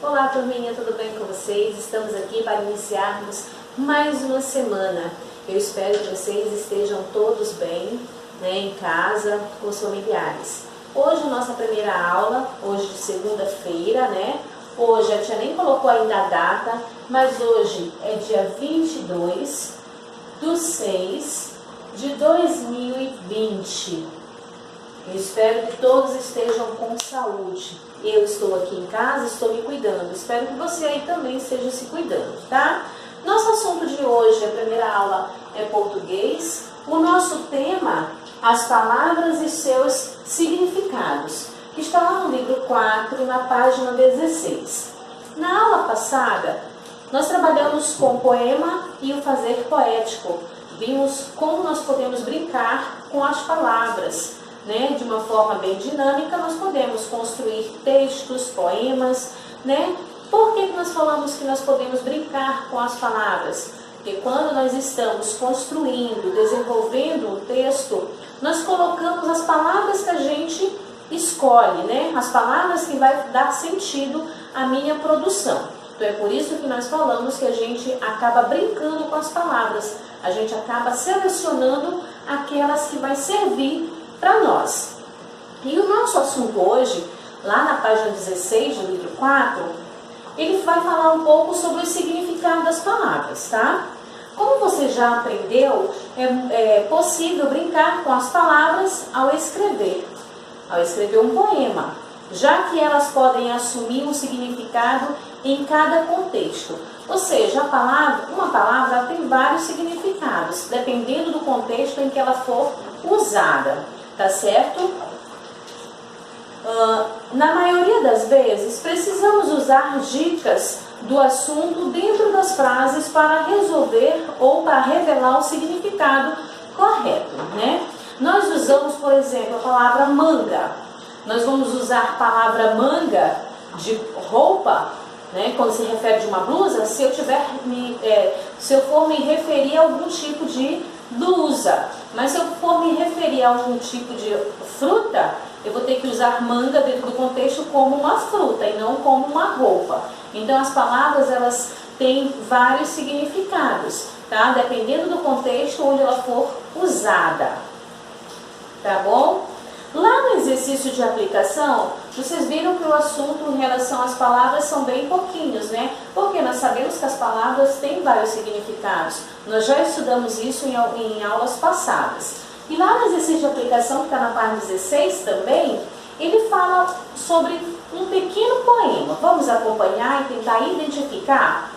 Olá, turminha, tudo bem com vocês? Estamos aqui para iniciarmos mais uma semana. Eu espero que vocês estejam todos bem, em casa, com os familiares. Hoje, nossa primeira aula, hoje de segunda-feira, Hoje, a tia nem colocou ainda a data, mas hoje é dia 22/6/2020. Eu espero que todos estejam com saúde. Eu estou aqui em casa, estou me cuidando. Espero que você aí também esteja se cuidando, tá? Nosso assunto de hoje, a primeira aula, é português. O nosso tema, as palavras e seus significados, que está lá no livro 4, na página 16. Na aula passada, nós trabalhamos com o poema e o fazer poético. Vimos como nós podemos brincar com as palavras. De uma forma bem dinâmica, nós podemos construir textos, poemas, Por que nós falamos que nós podemos brincar com as palavras? Porque quando nós estamos construindo, desenvolvendo um texto, nós colocamos as palavras que a gente escolhe, As palavras que vai dar sentido à minha produção. Então é por isso que nós falamos que a gente acaba brincando com as palavras. A gente acaba selecionando aquelas que vai servir para nós. E o nosso assunto hoje, lá na página 16 do livro 4, ele vai falar um pouco sobre o significado das palavras, tá? Como você já aprendeu, é possível brincar com as palavras ao escrever um poema, já que elas podem assumir um significado em cada contexto. Ou seja, uma palavra tem vários significados, dependendo do contexto em que ela for usada. Tá certo? Na maioria das vezes, precisamos usar dicas do assunto dentro das frases para resolver ou para revelar o significado correto, Nós usamos, por exemplo, a palavra manga. Nós vamos usar a palavra manga de roupa, quando se refere de uma blusa, se eu for me referir a algum tipo de blusa. Mas se eu for me referir a algum tipo de fruta, eu vou ter que usar manga dentro do contexto como uma fruta e não como uma roupa. Então as palavras, elas têm vários significados, tá? Dependendo do contexto onde ela for usada. Tá bom? Lá no exercício de aplicação, vocês viram que o assunto em relação às palavras são bem pouquinhos, Porque nós sabemos que as palavras têm vários significados. Nós já estudamos isso em aulas passadas. E lá no exercício de aplicação, que está na página 16 também, ele fala sobre um pequeno poema. Vamos acompanhar e tentar identificar?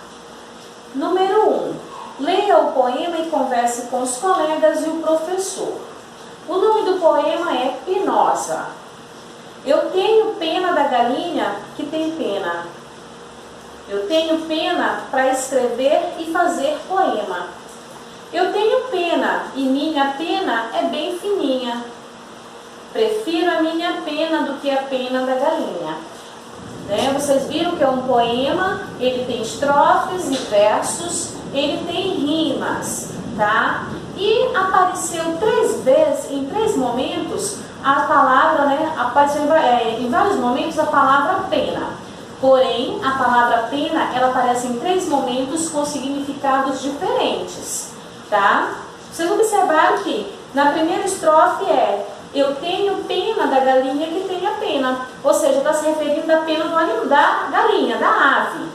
Número 1. Leia o poema e converse com os colegas e o professor. O nome do poema é Pinosa. Eu tenho pena da galinha que tem pena. Eu tenho pena para escrever e fazer poema. Eu tenho pena e minha pena é bem fininha. Prefiro a minha pena do que a pena da galinha. Vocês viram que é um poema, ele tem estrofes e versos, ele tem rimas, tá? E apareceu 3 vezes, em 3 momentos, a palavra, apareceu em vários momentos a palavra pena. Porém, a palavra pena, ela aparece em 3 momentos com significados diferentes, tá? Vocês observaram que na primeira estrofe eu tenho pena da galinha que tem a pena. Ou seja, está se referindo à pena da galinha, da ave.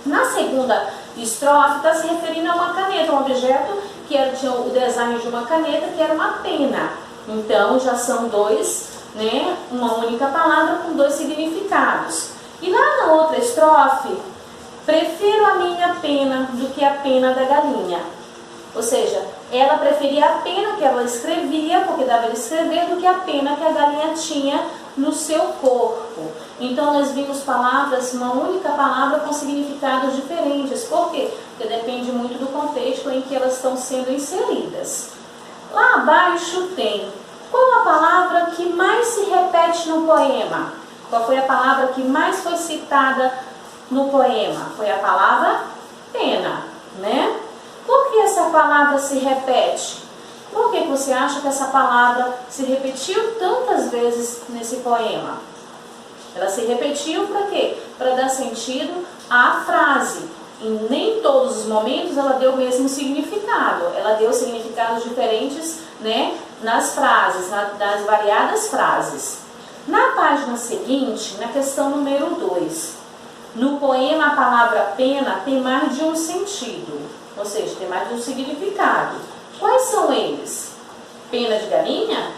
Na segunda estrofe, está se referindo a uma caneta, um objeto que tinha o design de uma caneta, que era uma pena. Então, já são 2, uma única palavra com 2 significados. E lá na outra estrofe, prefiro a minha pena do que a pena da galinha. Ou seja, ela preferia a pena que ela escrevia, porque dava de escrever, do que a pena que a galinha tinha no seu corpo. Então nós vimos palavras, uma única palavra com significados diferentes. Por quê? Porque depende muito do contexto em que elas estão sendo inseridas. Lá abaixo tem, qual a palavra que mais se repete no poema? Qual foi a palavra que mais foi citada no poema? Foi a palavra pena, Por que essa palavra se repete? Por que você acha que essa palavra se repetiu tantas vezes nesse poema? Ela se repetiu para quê? Para dar sentido à frase. Em nem todos os momentos ela deu o mesmo significado. Ela deu significados diferentes, né, nas frases, nas variadas frases. Na página seguinte, na questão número 2, no poema a palavra pena tem mais de um sentido, ou seja, tem mais de um significado. Quais são eles? Pena de galinha?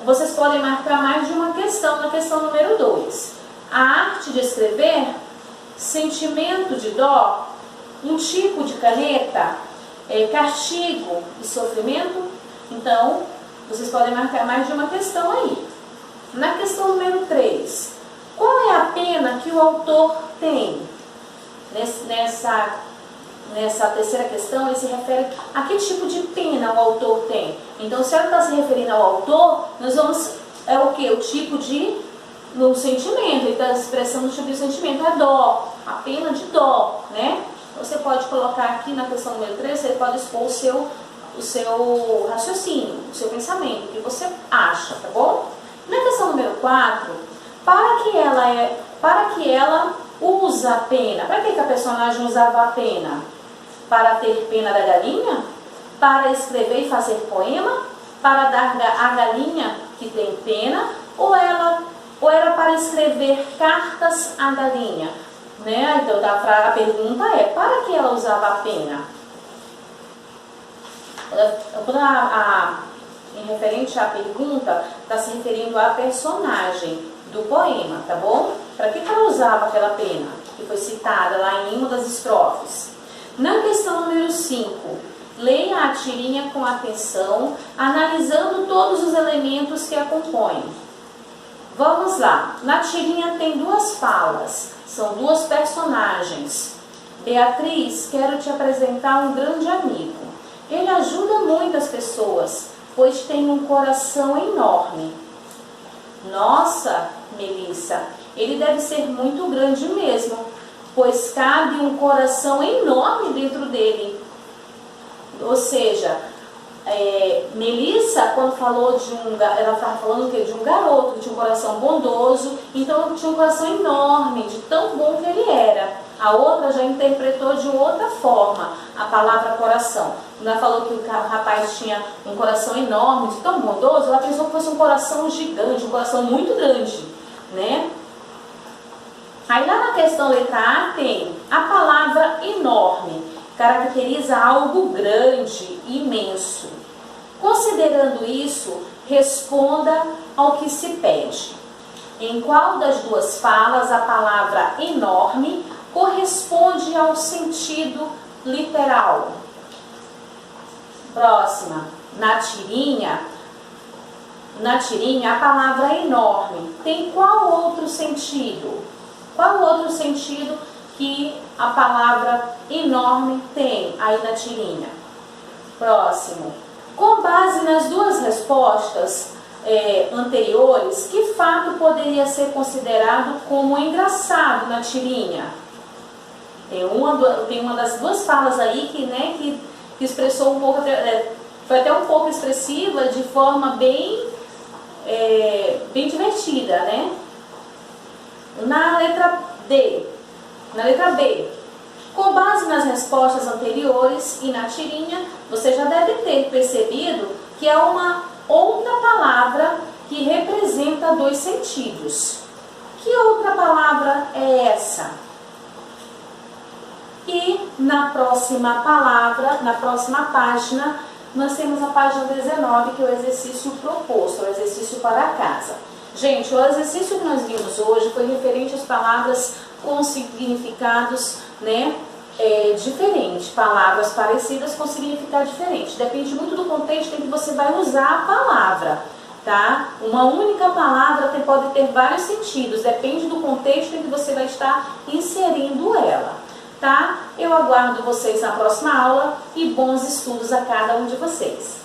Vocês podem marcar mais de uma questão na questão número 2. A arte de escrever, sentimento de dó, um tipo de caneta, castigo e sofrimento. Então, vocês podem marcar mais de uma questão aí. Na questão número 3, qual é a pena que o autor tem? Nessa terceira questão, ele se refere a que tipo de pena o autor tem. Então, se ela está se referindo ao autor, nós vamos... É o que? O tipo de... No sentimento, ele está expressando o tipo de sentimento, é dó, a pena de dó, né? Você pode colocar aqui na questão número 3, você pode expor o seu raciocínio, o seu pensamento, o que você acha, tá bom? Na questão número 4, para que ela usa a pena. Para que a personagem usava a pena? Para ter pena da galinha? Para escrever e fazer poema? Para dar à galinha que tem pena? Ou era para escrever cartas à galinha? Né? Então a pergunta é, para que ela usava a pena? Em referente à pergunta, está se referindo à personagem do poema, tá bom? Para que ela usava aquela pena que foi citada lá em uma das estrofes? Na questão número 5, leia a tirinha com atenção, analisando todos os elementos que a compõem. Vamos lá. Na tirinha tem duas falas, são duas personagens. Beatriz, quero te apresentar um grande amigo. Ele ajuda muitas pessoas, pois tem um coração enorme. Nossa, Melissa, ele deve ser muito grande mesmo, pois cabe um coração enorme dentro dele. Ou seja, Melissa, quando falou ela estava falando de um garoto que tinha um coração bondoso, então tinha um coração enorme, de tão bom que ele era. A outra já interpretou de outra forma a palavra coração. Quando ela falou que o rapaz tinha um coração enorme, de tão bondoso, ela pensou que fosse um coração gigante, um coração muito grande, né? Aí lá na questão letra A tem a palavra enorme, caracteriza algo grande, imenso. Considerando isso, responda ao que se pede. Em qual das duas falas a palavra enorme corresponde ao sentido literal? Próxima. Na tirinha a palavra enorme tem qual outro sentido? Qual outro sentido que a palavra enorme tem aí na tirinha? Próximo. Com base nas duas respostas anteriores, que fato poderia ser considerado como engraçado na tirinha? Tem uma das duas falas aí que expressou um pouco, foi até um pouco expressiva, de forma bem divertida, né? Na letra B, com base nas respostas anteriores e na tirinha, você já deve ter percebido que é uma outra palavra que representa dois sentidos. Que outra palavra é essa? E na próxima página, nós temos a página 19, que é o exercício proposto, o exercício para casa. Gente, o exercício que nós vimos hoje foi referente às palavras com significados, né, diferentes, palavras parecidas com significado diferente. Depende muito do contexto em que você vai usar a palavra, tá? Uma única palavra pode ter vários sentidos, depende do contexto em que você vai estar inserindo ela, tá? Eu aguardo vocês na próxima aula e bons estudos a cada um de vocês.